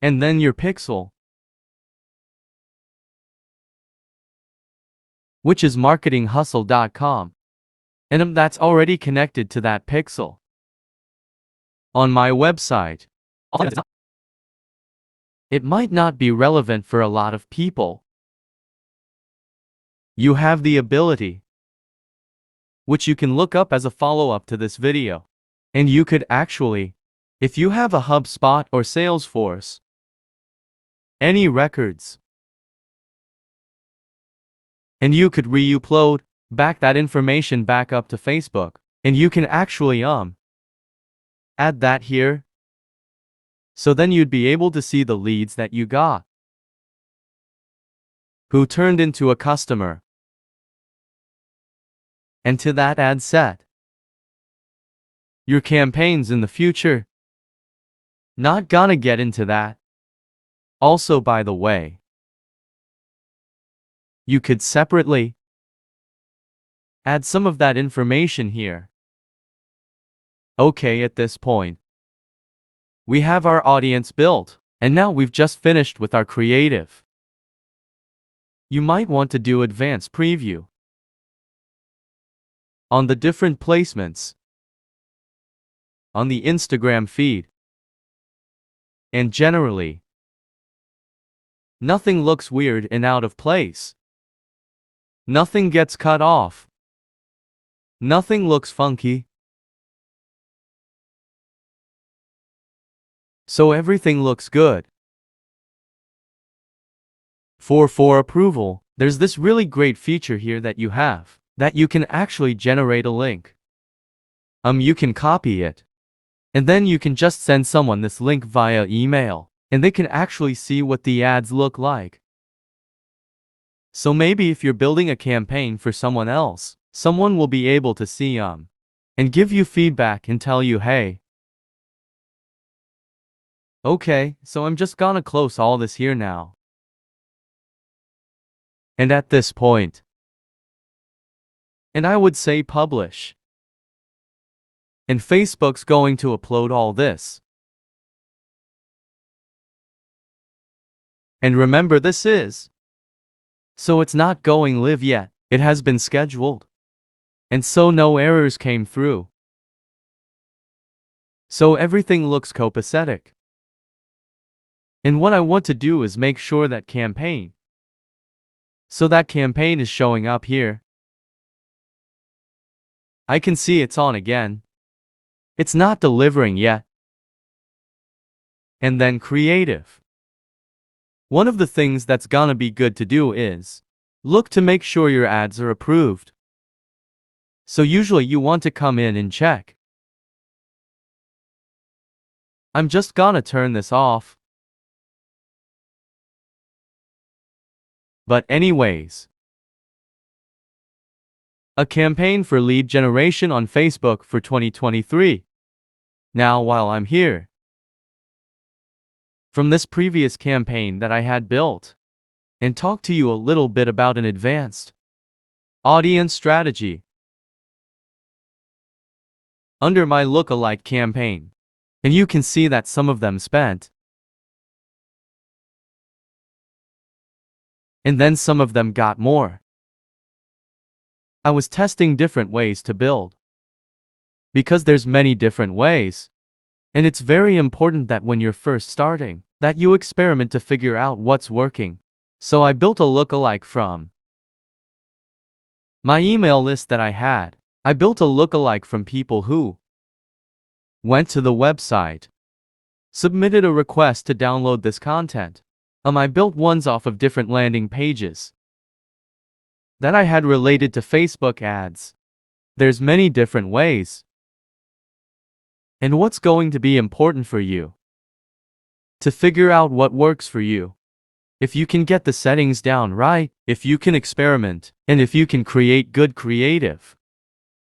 and then your pixel, which is marketinghustle.com, and that's already connected to that pixel. On my website, it might not be relevant for a lot of people. You have the ability, which you can look up as a follow-up to this video. And you could actually, if you have a HubSpot or Salesforce, any records, and you could re-upload back that information back up to Facebook, and you can actually add that here. So then you'd be able to see the leads that you got, who turned into a customer, and to that ad set, your campaigns in the future. Not gonna get into that. Also, by the way, you could separately add some of that information here. Okay, at this point, we have our audience built, and now we've just finished with our creative. You might want to do advanced preview on the different placements on the Instagram feed. And generally, nothing looks weird and out of place. Nothing gets cut off. Nothing looks funky. So everything looks good. For approval, there's this really great feature here that you have, that you can actually generate a link. You can copy it, and then you can just send someone this link via email, and they can actually see what the ads look like. So maybe if you're building a campaign for someone else, someone will be able to see and give you feedback and tell you, hey, okay, so I'm just gonna close all this here now. And at this point, and I would say publish. And Facebook's going to upload all this. And remember, this is, so it's not going live yet. It has been scheduled. And so no errors came through. So everything looks copacetic. And what I want to do is make sure that campaign, so that campaign is showing up here. I can see it's on again. It's not delivering yet. And then creative. One of the things that's gonna be good to do is look to make sure your ads are approved. So usually you want to come in and check. I'm just gonna turn this off. But anyways, a campaign for lead generation on Facebook for 2023. Now, while I'm here, from this previous campaign that I had built, and talk to you a little bit about an advanced audience strategy under my lookalike campaign. And you can see that some of them spent, and then some of them got more. I was testing different ways to build, because there's many different ways. And it's very important that when you're first starting, that you experiment to figure out what's working. So I built a lookalike from my email list that I had. I built a lookalike from people who went to the website, submitted a request to download this content. I built ones off of different landing pages that I had related to Facebook ads. There's many different ways. And what's going to be important for you to figure out what works for you. If you can get the settings down right, if you can experiment, and if you can create good creative,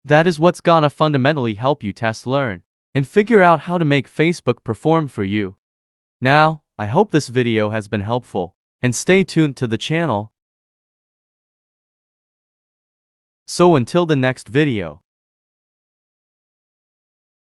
that is what's gonna fundamentally help you test, learn, and figure out how to make Facebook perform for you. Now, I hope this video has been helpful, and stay tuned to the channel. So until the next video.